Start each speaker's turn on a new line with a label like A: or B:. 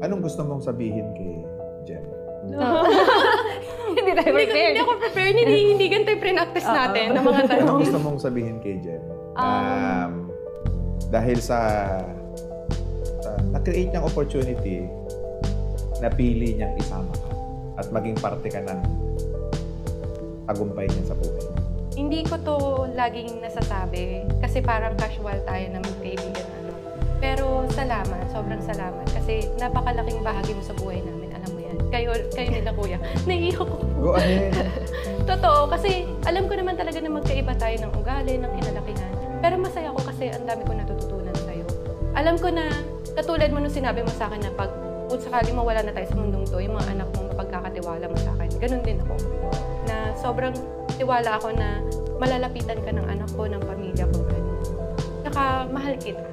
A: Anong gusto mong sabihin kay Jem?
B: Hindi tayo prepared.
C: Hindi ako prepared. Hindi ganito yung pre-practice natin ng mga tanong.
A: Anong gusto mong sabihin kay Jem? Dahil sa na-create niyang opportunity, napili niyang isama ka at maging parte ka ng tagumpay niya sa buhay.
C: Hindi ko to laging nasasabi kasi parang casual tayo na magkaibigan. Pero salamat, sobrang salamat kasi napakalaking bahagi mo sa buhay namin, alam mo yan. Kayo nila kuya, naiiyak ko.
A: Go ahead.
C: Totoo, kasi alam ko naman talaga na magkaiba tayo ng ugali, ng kinalakihan. Pero masaya ko kasi ang dami ko natututunan sa'yo. Alam ko na, katulad mo nung sinabi mo sa akin na pag kung sakali mawala na tayo sa mundong to, yung mga anak mong mapagkakatiwala mo sa akin, ganun din ako. Na sobrang tiwala ako na malalapitan ka ng anak ko, ng pamilya ko. Saka mahal kita.